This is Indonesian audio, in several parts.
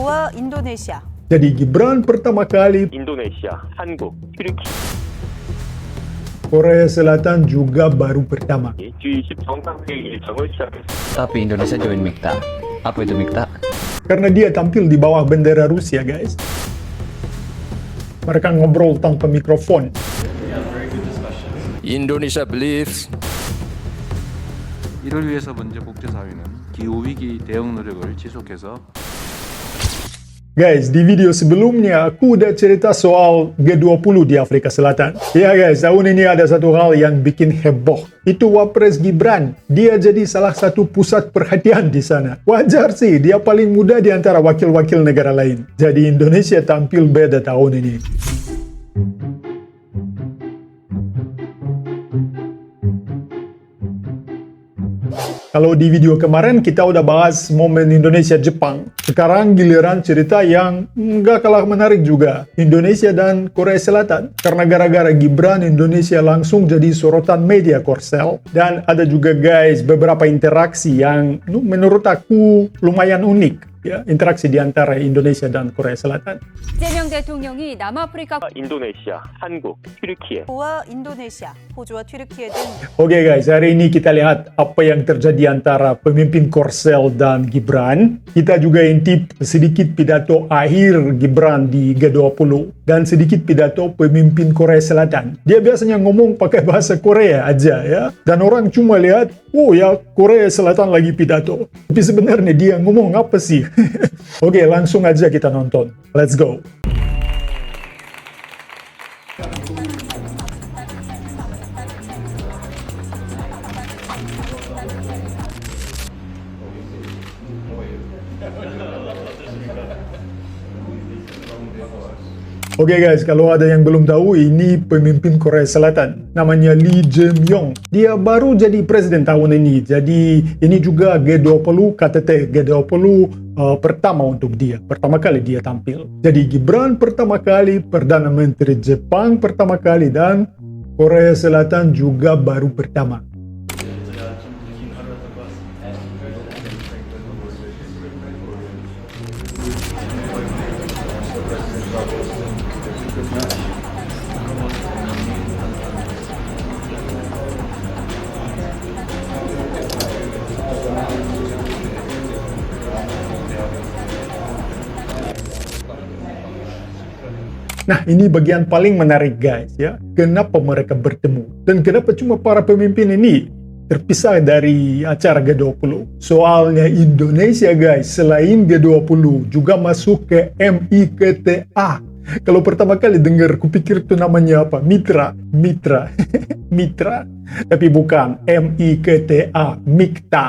Kedua, Indonesia. Jadi Gibran pertama kali, 인도네시아, 한국, 튀르키, Korea Selatan juga baru pertama. G20 정상회의 일정을 시작했습니다. Tapi Indonesia join MIKTA. Apa itu MIKTA? Karena dia tampil di bawah bendera Rusia, guys. Mereka ngobrol tanpa mikrofon. Indonesia believes 이를 위해서 먼저 국제사회는 기후위기 대응 노력을 지속해서 Guys, di video sebelumnya aku udah cerita soal G20 di Afrika Selatan. Ya guys, tahun ini ada satu hal yang bikin heboh. Itu Wapres Gibran. Dia jadi salah satu pusat perhatian di sana. Wajar sih, dia paling muda di antara wakil-wakil negara lain. Jadi Indonesia tampil beda tahun ini. Kalau di video kemarin kita udah bahas momen Indonesia-Jepang. Sekarang giliran cerita yang nggak kalah menarik juga. Indonesia dan Korea Selatan. Karena gara-gara Gibran, Indonesia langsung jadi sorotan media Korsel. Dan ada juga guys beberapa interaksi yang menurut aku lumayan unik. Ya, interaksi di antara Indonesia dan Korea Selatan. 이재명 대통령이 남아프리카 인도네시아, 한국, 튀르키예, 와 인도네시아, 호주와 튀르키예 등 Oke guys, hari ini kita lihat apa yang terjadi antara pemimpin Korsel dan Gibran. Kita juga intip sedikit pidato akhir Gibran di G20 dan sedikit pidato pemimpin Korea Selatan. Dia biasanya ngomong pakai bahasa Korea aja ya. Dan orang cuma lihat, oh ya Korea Selatan lagi pidato. Tapi sebenarnya dia ngomong apa sih? Oke, langsung aja kita nonton. Let's go. Oke guys, kalau ada yang belum tahu, ini pemimpin Korea Selatan. Namanya Lee Jae-myung. Dia baru jadi presiden tahun ini. Jadi ini juga G20, KTT G20 pertama untuk dia. Pertama kali dia tampil. Jadi Gibran pertama kali, Perdana Menteri Jepang pertama kali, dan Korea Selatan juga baru pertama. Nah, ini bagian paling menarik guys ya. Kenapa mereka bertemu? Dan kenapa cuma para pemimpin ini terpisah dari acara G20? Soalnya Indonesia guys, selain G20 juga masuk ke MIKTA. Kalau pertama kali dengar, kupikir itu namanya apa? Mitra. Mitra. Tapi bukan, MIKTA, MIKTA.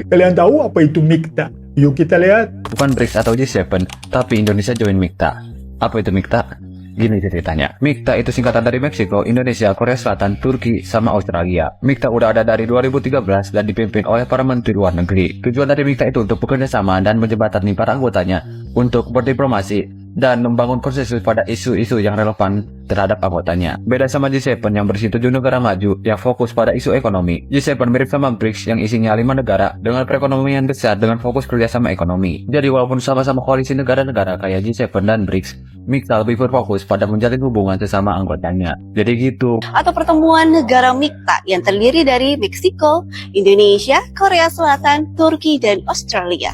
Kalian tahu apa itu MIKTA? Yuk kita lihat. Bukan BRICS atau G7, tapi Indonesia join MIKTA. Apa itu MIKTA? Gini ceritanya. MIKTA itu singkatan dari Meksiko, Indonesia, Korea Selatan, Turki, sama Australia. MIKTA udah ada dari 2013 dan dipimpin oleh para menteri luar negeri. Tujuan dari MIKTA itu untuk bekerja sama dan menjembatani para anggotanya untuk berdiplomasi dan membangun konsensus pada isu-isu yang relevan terhadap anggotanya. Beda sama G7 yang berisi 7 negara maju yang fokus pada isu ekonomi. G7 mirip sama BRICS yang isinya 5 negara dengan perekonomian besar dengan fokus kerjasama ekonomi. Jadi walaupun sama-sama koalisi negara-negara kayak G7 dan BRICS, MIKTA lebih berfokus pada menjalin hubungan sesama anggotanya. Jadi gitu. Atau pertemuan negara MIKTA yang terdiri dari Meksiko, Indonesia, Korea Selatan, Turki, dan Australia.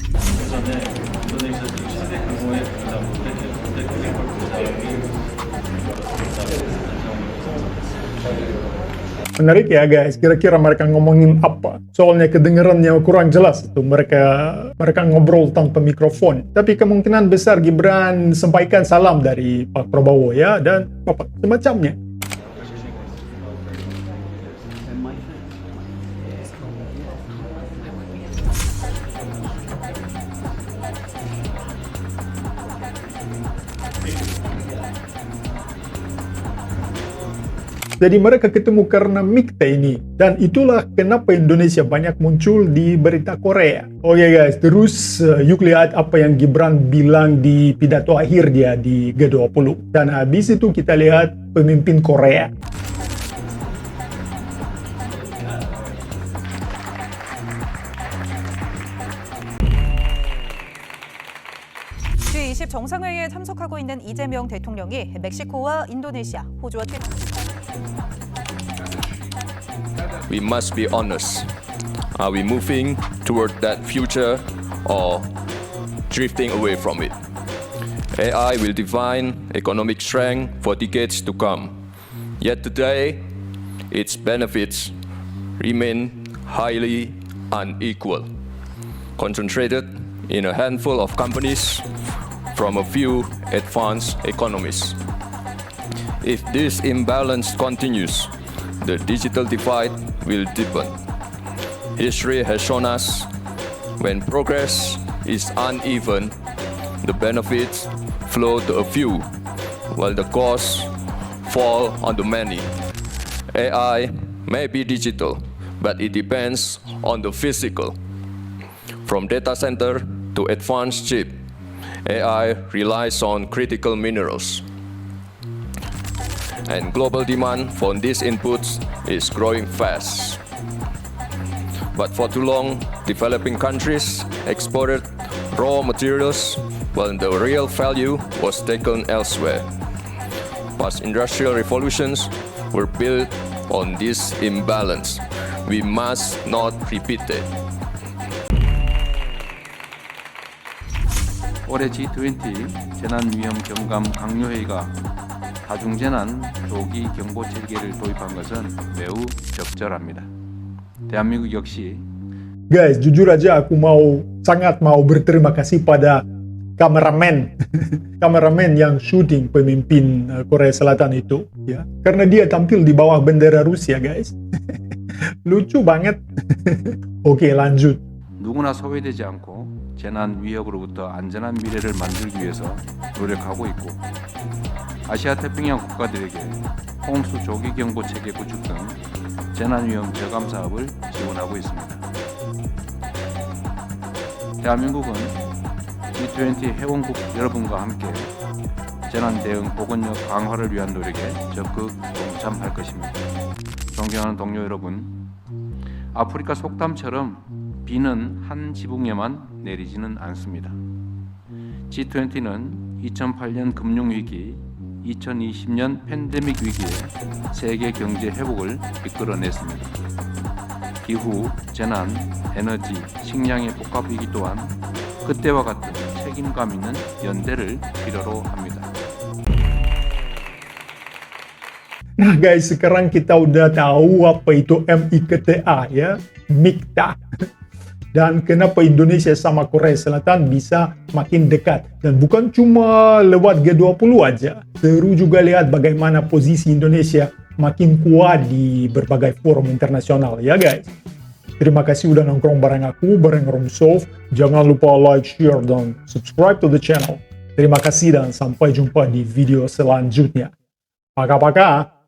Menarik ya guys, kira-kira mereka ngomongin apa? Soalnya kedengarannya kurang jelas itu, mereka ngobrol tanpa mikrofon. Tapi kemungkinan besar Gibran sampaikan salam dari Pak Prabowo ya, dan apa semacamnya. Jadi mereka ketemu karena MIKTA ini. Dan itulah kenapa Indonesia banyak muncul di berita Korea. Oke guys, terus yuk lihat apa yang Gibran bilang di pidato akhir dia di G20. Dan habis itu kita lihat pemimpin Korea. G20 정상회의에 참석하고 있는 이재명 대통령이 멕시코와 인도네시아, 호주와 We must be honest. Are we moving toward that future or drifting away from it? AI will define economic strength for decades to come. Yet today, its benefits remain highly unequal, concentrated in a handful of companies from a few advanced economies. If this imbalance continues, the digital divide will deepen. History has shown us when progress is uneven, the benefits flow to a few, while the costs fall on the many. AI may be digital, but it depends on the physical. From data center to advanced chip, AI relies on critical minerals. And global demand for these inputs is growing fast. But for too long, developing countries exported raw materials while the real value was taken elsewhere. Past industrial revolutions were built on this imbalance. We must not repeat it. 올해 G20 재난위험 경감 강요회의가 다중재난 조기 경보 체계를 도입한 것은 매우 적절합니다. 대한민국 역시 Guys, jujur aja aku sangat mau berterima kasih pada kameramen kameramen yang syuting pemimpin Korea Selatan itu, ya, karena dia tampil di bawah bendera Rusia, guys. Lucu banget. Oke, lanjut. 누구나 소외되지 않고 재난 위협으로부터 안전한 미래를 만들기 위해서 노력하고 있고 아시아 태평양 국가들에게 홍수 조기 경보 체계 구축 등 재난 위험 저감 사업을 지원하고 있습니다. 대한민국은 G20 회원국 여러분과 함께 재난 대응 보건력 강화를 위한 노력에 적극 동참할 것입니다. 존경하는 동료 여러분, 아프리카 속담처럼 비는 한 지붕에만 내리지는 않습니다. G20는 2008년 금융위기, 2020년 팬데믹 위기에 세계 경제 회복을 이끌어냈습니다. 기후, 재난, 에너지, 식량의 복합 위기 또한 그때와 같은 책임감 있는 연대를 필요로 합니다. Nah guys, sekarang kita udah tahu apa itu MIKTA, ya, MIKTA. Dan kenapa Indonesia sama Korea Selatan bisa makin dekat. Dan bukan cuma lewat G20 aja. Seru juga lihat bagaimana posisi Indonesia makin kuat di berbagai forum internasional, ya guys. Terima kasih udah nongkrong bareng aku, bareng Romsov. Jangan lupa like, share, dan subscribe to the channel. Terima kasih dan sampai jumpa di video selanjutnya. Paka-paka.